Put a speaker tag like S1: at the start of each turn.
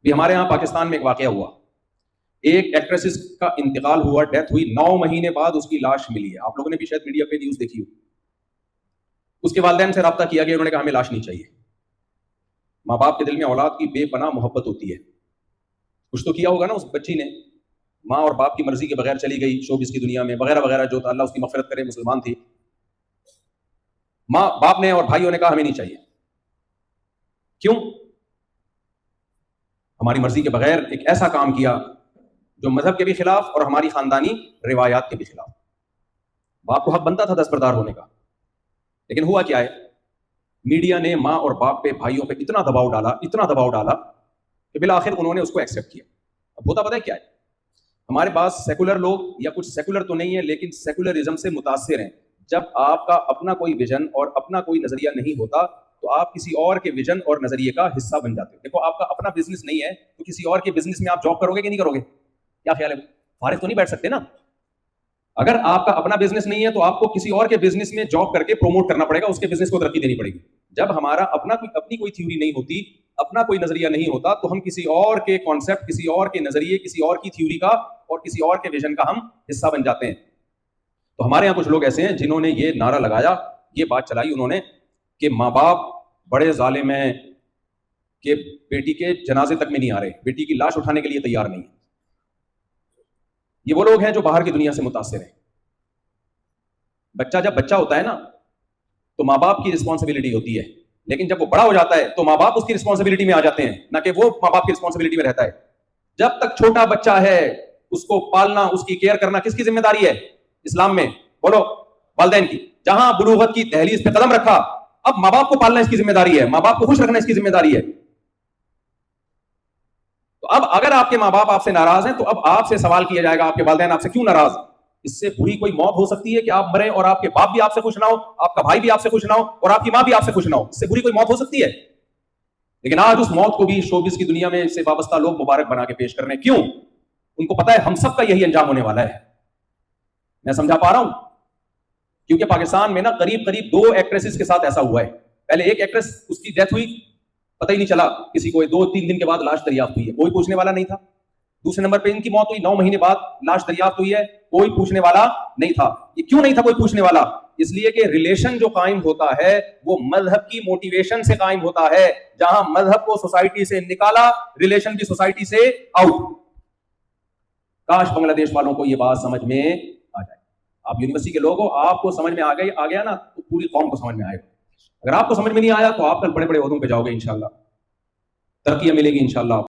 S1: بھی ہمارے یہاں پاکستان میں ایک واقعہ ہوا، ایک ایکٹریس کا انتقال ہوا، ڈیتھ ہوئی، 9 مہینے بعد اس کی لاش ملی ہے. آپ لوگوں نے بھی شاید میڈیا پہ نیوز دیکھی ہو. اس کے والدین سے رابطہ کیا گیا، انہوں نے کہا ہمیں لاش نہیں چاہیے. ماں باپ کے دل میں اولاد کی بے پناہ محبت ہوتی ہے. کچھ تو کیا ہوگا نا اس بچی نے، ماں اور باپ کی مرضی کے بغیر چلی گئی شوبز کی دنیا میں وغیرہ وغیرہ، جو تھا اللہ اس کی مغفرت کرے، مسلمان تھی. ماں باپ نے اور بھائیوں نے کہا ہمیں نہیں چاہیے. کیوں؟ ہماری مرضی کے بغیر ایک ایسا کام کیا جو مذہب کے بھی خلاف اور ہماری خاندانی روایات کے بھی خلاف. باپ کو حق بنتا تھا دستبردار ہونے کا، لیکن ہوا کیا ہے، میڈیا نے ماں اور باپ پہ، بھائیوں پہ اتنا دباؤ ڈالا کہ بالآخر انہوں نے اس کو ایکسیپٹ کیا. اب ہوتا پتہ ہے کیا ہے، ہمارے پاس سیکولر لوگ، یا کچھ سیکولر تو نہیں ہے لیکن سیکولرزم سے متاثر ہیں. جب آپ کا اپنا کوئی ویژن اور اپنا کوئی نظریہ نہیں ہوتا تو آپ کسی اور کے ویژن اور نظریے کا حصہ بن جاتے ہو. دیکھو آپ کا اپنا بزنس نہیں ہے تو کسی اور کے بزنس میں آپ جاب کرو گے کہ نہیں کرو گے؟ کیا خیال ہے؟ فارغ تو نہیں بیٹھ سکتے نا. اگر آپ کا اپنا بزنس نہیں ہے تو آپ کو کسی اور کے بزنس میں جاب کر کے پروموٹ کرنا پڑے گا، اس کے بزنس کو ترقی دینی پڑے گی. جب ہمارا اپنی کوئی تھیوری نہیں ہوتی، اپنا کوئی نظریہ نہیں ہوتا، تو ہم کسی اور کے کانسیپٹ، کسی اور کے نظریے، کسی اور کی تھیوری کا اور کسی اور کے ویژن کا ہم حصہ بن جاتے ہیں. تو ہمارے یہاں کچھ لوگ ایسے ہیں جنہوں نے یہ نعرہ لگایا، یہ بات چلائی انہوں نے کہ ماں باپ بڑے ظالم ہیں کہ بیٹی کے جنازے تک میں نہیں آ رہے، بیٹی کی لاش اٹھانے کے لیے تیار نہیں. یہ وہ لوگ ہیں جو باہر کی دنیا سے متاثر ہیں. جب بچہ ہوتا ہے نا تو ماں باپ کی رسپانسبلٹی ہوتی ہے، لیکن جب وہ بڑا ہو جاتا ہے تو ماں باپ اس کی رسپانسبلٹی میں آ جاتے ہیں، نہ کہ وہ ماں باپ کی رسپانسبلٹی میں رہتا ہے. جب تک چھوٹا بچہ ہے اس کو پالنا، اس کی کیئر کرنا کس کی ذمہ داری ہے اسلام میں؟ بولو، والدین کی. جہاں بلوغت کی دہلیز پہ قدم رکھا، اب ماں باپ کو پالنا اس کی ذمہ داری ہے، ماں باپ کو خوش رکھنا اس کی ذمہ داری ہے. تو اب اگر آپ کے ماں باپ آپ سے ناراض ہیں تو اب آپ سے سوال کیا جائے گا آپ کے والدین آپ سے کیوں ناراض؟ اس سے بری کوئی موت ہو سکتی ہے کہ آپ مریں اور آپ کے باپ بھی آپ سے خوش نہ ہو، آپ کا بھائی بھی آپ سے خوش نہ ہو اور آپ کی ماں بھی آپ سے خوش نہ ہو. اس سے بری کوئی موت ہو سکتی ہے؟ لیکن آج اس موت کو بھی شوبز کی دنیا میں اس سے وابستہ لوگ مبارک بنا کے پیش کر رہے ہیں. کیوں؟ ان کو پتا ہے ہم سب کا یہی انجام ہونے والا ہے. میں سمجھا پا رہا ہوں؟ کیونکہ پاکستان میں نا قریب 2 ایکٹریسز کے ساتھ ایسا ہوا ہے. پہلے ایک ایکٹریس، اس کی ڈیتھ ہوئی، پتہ ہی نہیں چلا کسی کو، 2-3 دن کے بعد لاش دریافت ہوئی ہے، کوئی پوچھنے والا نہیں تھا. دوسرے نمبر پہ ان کی موت ہوئی، 9 مہینے بعد لاش دریافت ہوئی ہے، کوئی پوچھنے والا نہیں تھا. یہ کیوں نہیں تھا کوئی پوچھنے والا؟ اس لیے کہ ریلیشن جو قائم ہوتا ہے وہ مذہب کی موٹیویشن سے قائم ہوتا ہے. جہاں مذہب کو سوسائٹی سے نکالا، ریلیشن بھی سوسائٹی سے آؤٹ. کاش بنگلہ دیش والوں کو یہ بات سمجھ میں آ جائے. آپ یونیورسٹی کے لوگ ہو، آپ کو سمجھ میں آ گیا نا تو پوری قوم کو سمجھ میں آئے گا. اگر آپ کو سمجھ میں نہیں آیا تو آپ کل بڑے بڑے عہدوں پہ جاؤ گے انشاءاللہ، ترقیاں ملے گی انشاءاللہ.